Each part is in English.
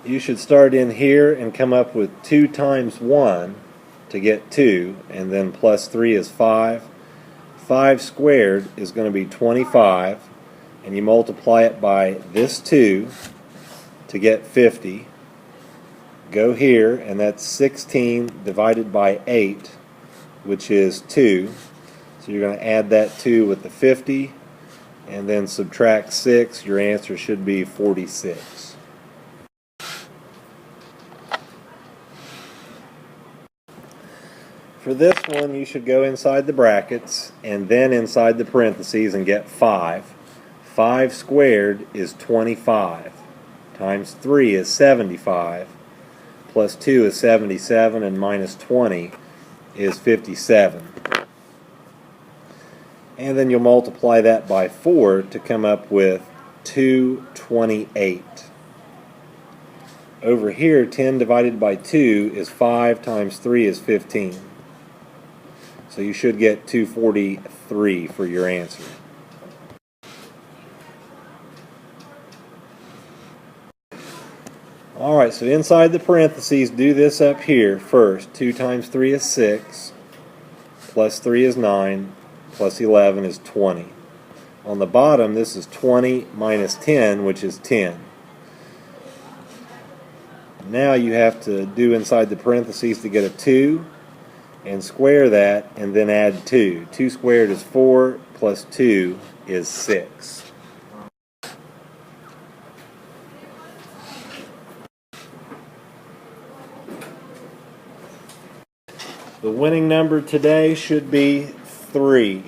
you should start in here and come up with 2 times 1 to get 2, and then plus 3 is 5. 5 squared is going to be 25, and you multiply it by this 2 to get 50. Go here, and that's 16 divided by 8, which is 2. So you're going to add that 2 with the 50, and then subtract 6. Your answer should be 46. For this one, you should go inside the brackets and then inside the parentheses and get 5. 5 squared is 25, times 3 is 75, plus 2 is 77, and minus 20 is 57. And then you'll multiply that by 4 to come up with 228. Over here, 10 divided by 2 is 5, times 3 is 15. So you should get 243 for your answer. Alright, so inside the parentheses, do this up here first. 2 times 3 is 6, plus 3 is 9, plus 11 is 20. On the bottom, this is 20 minus 10, which is 10. Now you have to do inside the parentheses to get a 2, and square that, and then add 2. 2 squared is 4, plus 2 is 6. The winning number today should be 3.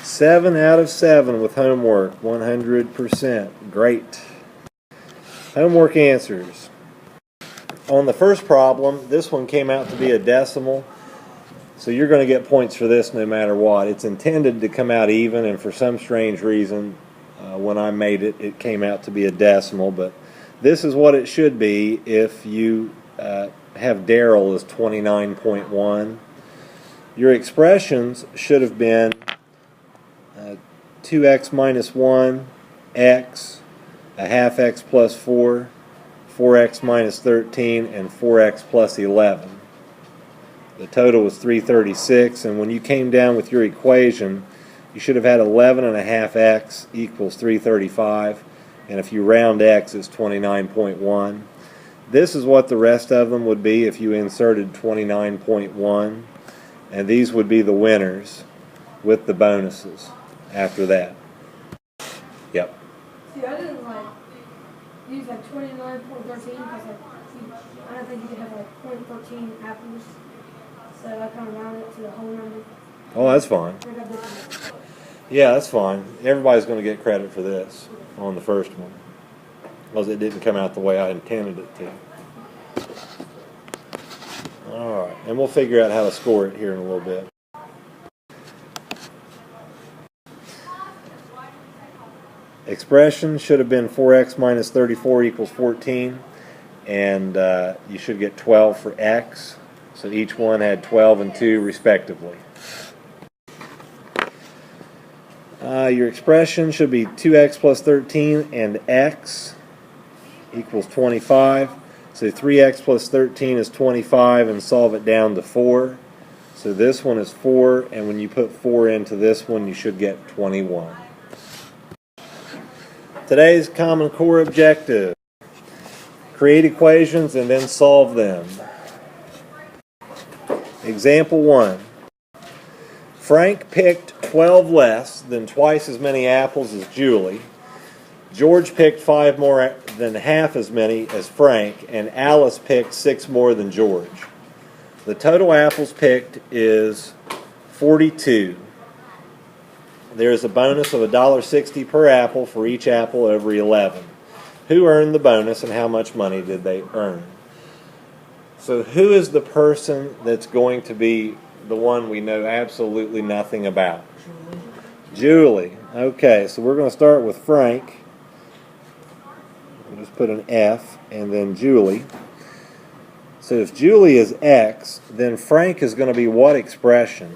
Seven out of 7 with homework, 100%. Great. Homework answers. On the first problem, this one came out to be a decimal, so you're going to get points for this no matter what. It's intended to come out even, and for some strange reason, when I made it, it came out to be a decimal, but this is what it should be if you have Daryl as 29.1. Your expressions should have been 2x minus 1, x, a half x plus 4, 4x minus 13, and 4x plus 11. The total was 336, and when you came down with your equation, you should have had 11 and a half x equals 335, and if you round x, it's 29.1. This is what the rest of them would be if you inserted 29.1, and these would be the winners with the bonuses after that. Yep. See, I didn't use 29.13 because I don't think you could have 0.13 apples, so I kind of rounded it to the whole number. Oh, that's fine. Yeah, that's fine. Everybody's going to get credit for this on the first one, because it didn't come out the way I intended it to. All right, and we'll figure out how to score it here in a little bit. Expression should have been 4x minus 34 equals 14, and you should get 12 for x, so each one had 12 and 2 respectively. Your expression should be 2x plus 13 and x equals 25, so 3x plus 13 is 25, and solve it down to 4. So this one is 4, and when you put 4 into this one, you should get 21. Today's Common Core objective: create equations and then solve them. Example 1. Frank picked 12 less than twice as many apples as Julie. George picked 5 more than half as many as Frank, and Alice picked 6 more than George. The total apples picked is 42. There is a bonus of $1.60 per apple for each apple over 11. Who earned the bonus, and how much money did they earn? So who is the person that's going to be the one we know absolutely nothing about? Julie. Okay, so we're going to start with Frank. We'll just put an F, and then Julie. So if Julie is X, then Frank is going to be what expression?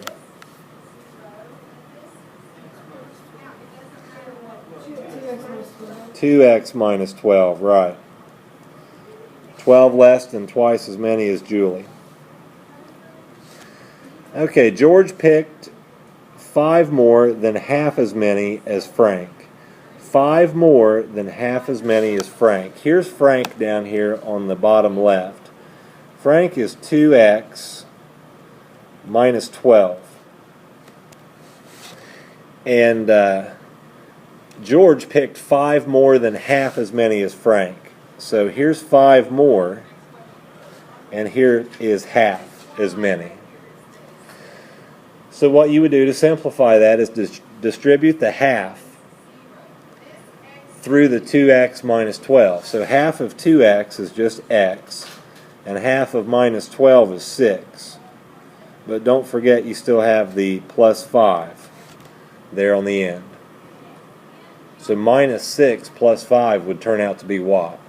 2x minus 12, right. 12 less than twice as many as Julie. Okay, George picked 5 more than half as many as Frank. 5 more than half as many as Frank. Here's Frank down here on the bottom left. Frank is 2x minus 12. And George picked 5 more than half as many as Frank. So here's 5 more, and here is half as many. So what you would do to simplify that is distribute the half through the 2x minus 12. So half of 2x is just x, and half of minus 12 is 6. But don't forget you still have the plus 5 there on the end. So minus 6 plus 5 would turn out to be what?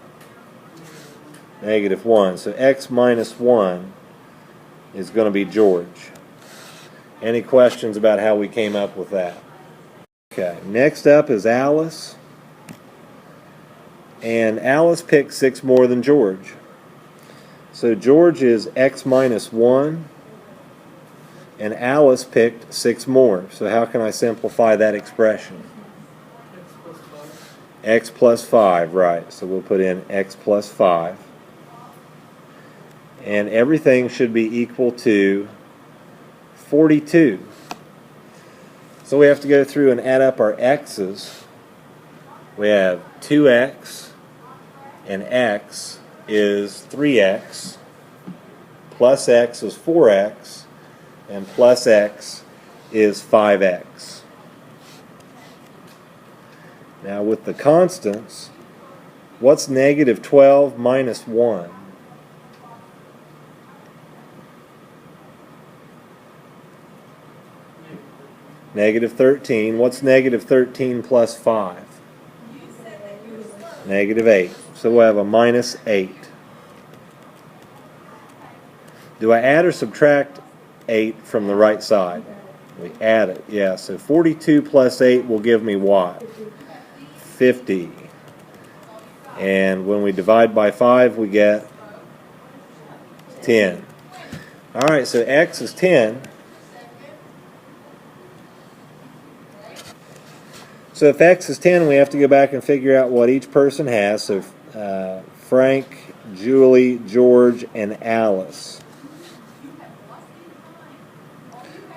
Negative 1. So x minus 1 is going to be George. Any questions about how we came up with that? Okay, next up is Alice. And Alice picked 6 more than George. So George is x minus 1, and Alice picked 6 more. So how can I simplify that expression? X plus 5, right. So we'll put in x plus 5. And everything should be equal to 42. So we have to go through and add up our x's. We have 2x, and x is 3x, plus x is 4x, and plus x is 5x. Now with the constants, what's negative 12 minus 1? Negative 13. What's negative 13 plus 5? Negative 8. So we'll have a minus 8. Do I add or subtract 8 from the right side? We add it, yeah. So 42 plus 8 will give me what? 50. And when we divide by 5, we get 10. Alright, so x is 10. So if x is 10, we have to go back and figure out what each person has. So Frank, Julie, George, and Alice.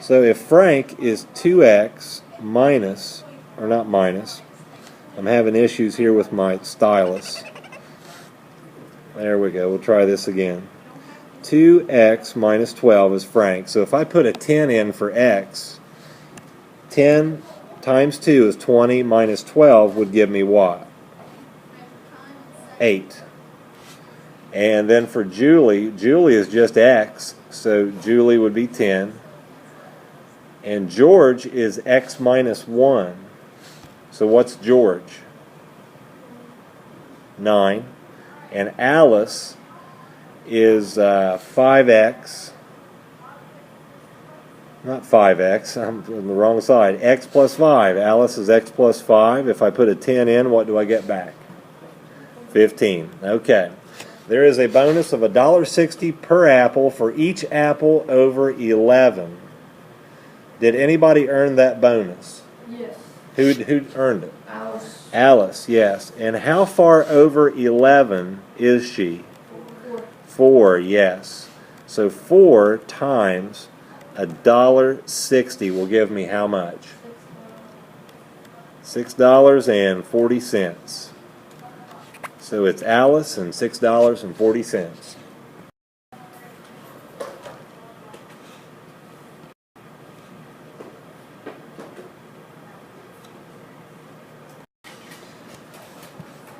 So if Frank is 2x minus, or not minus, I'm having issues here with my stylus. There we go. We'll try this again. 2x minus 12 is Frank. So if I put a 10 in for x, 10 times 2 is 20, minus 12 would give me what? 8. And then for Julie, Julie is just x, so Julie would be 10. And George is x minus 1. So what's George? 9. And Alice is 5x. Not 5x, I'm on the wrong side. X plus 5. Alice is x plus 5. If I put a 10 in, what do I get back? 15. Okay. There is a bonus of $1.60 per apple for each apple over 11. Did anybody earn that bonus? Yes. Who earned it? Alice. Alice, yes. And how far over 11 is she? 4, yes. So 4 times $1.60 will give me how much? $6.40. So it's Alice and $6.40.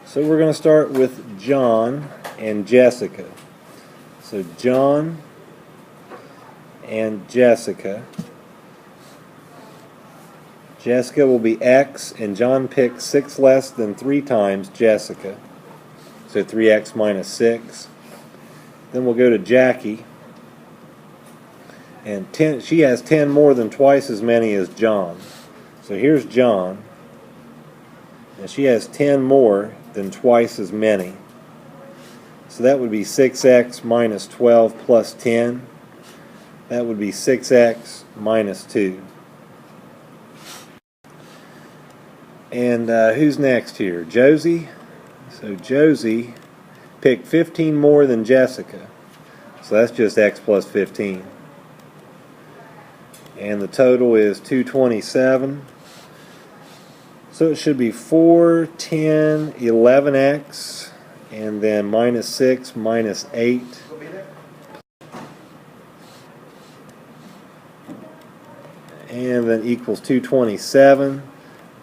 So we're going to start with John and Jessica. So John and Jessica. Jessica will be x, and John picked 6 less than 3 times Jessica. So 3x minus 6. Then we'll go to Jackie. And she has 10 more than twice as many as John. So here's John. And she has 10 more than twice as many. So that would be 6x minus 12 plus 10. That would be 6x minus 2. And who's next here? Josie. So Josie picked 15 more than Jessica. So that's just x plus 15. And the total is 227. So it should be 4, 10, 11x, and then minus 6, minus 8. And then equals 227.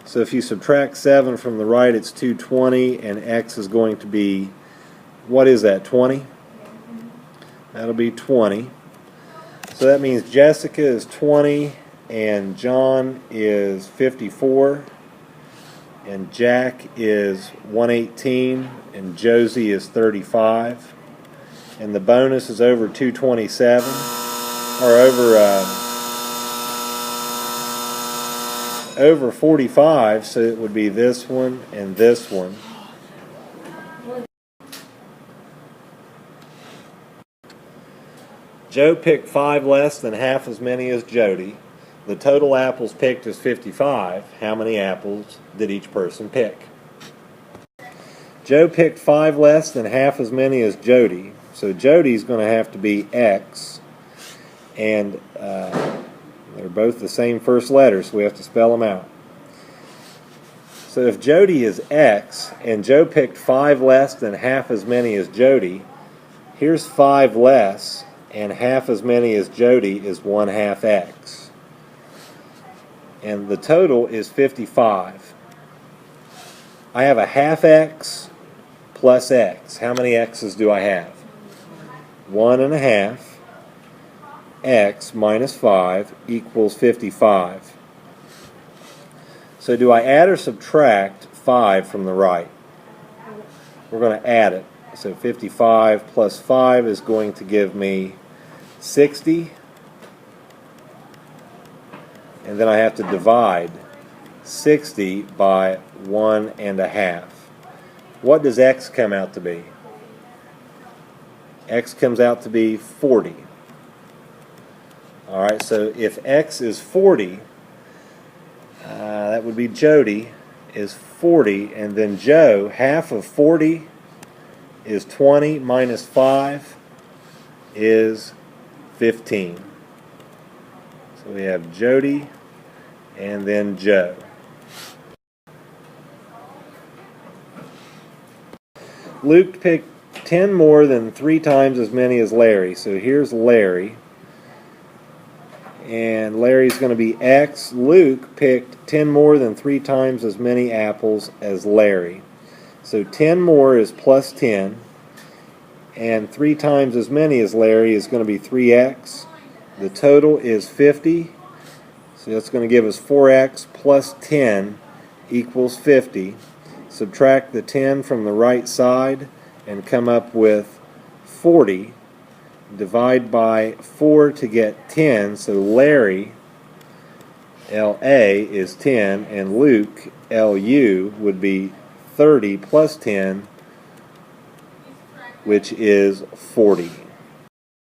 So if you subtract 7 from the right, it's 220, and x is going to be, what is that, 20? That'll be 20. So that means Jessica is 20, and John is 54, and Jack is 118, and Josie is 35. And the bonus is over 227, or over 45, so it would be this one and this one. Joe picked 5 less than half as many as Jody. The total apples picked is 55. How many apples did each person pick? Joe picked 5 less than half as many as Jody. So Jody's going to have to be X. And they're both the same first letter, so we have to spell them out. So if Jody is X and Joe picked 5 less than half as many as Jody, here's 5 less, and half as many as Jody is 1/2 X. And the total is 55. I have a half X plus X. How many X's do I have? 1.5 X minus 5 equals 55. So do I add or subtract 5 from the right? We're going to add it. So 55 plus 5 is going to give me 60. And then I have to divide 60 by 1.5. What does X come out to be? X comes out to be 40. Alright, so if X is 40, that would be Jody is 40, and then Joe, half of 40 is 20 minus 5 is 15. So we have Jody and then Joe. Luke picked 10 more than 3 times as many as Larry. So here's Larry. And Larry's going to be X. Luke picked 10 more than 3 times as many apples as Larry. So 10 more is plus 10. And 3 times as many as Larry is going to be 3x. The total is 50. So that's going to give us 4x plus 10 equals 50. Subtract the 10 from the right side and come up with 40. Divide by 4 to get 10. So Larry, L-A, is 10. And Luke, L-U, would be 30 plus 10, which is 40.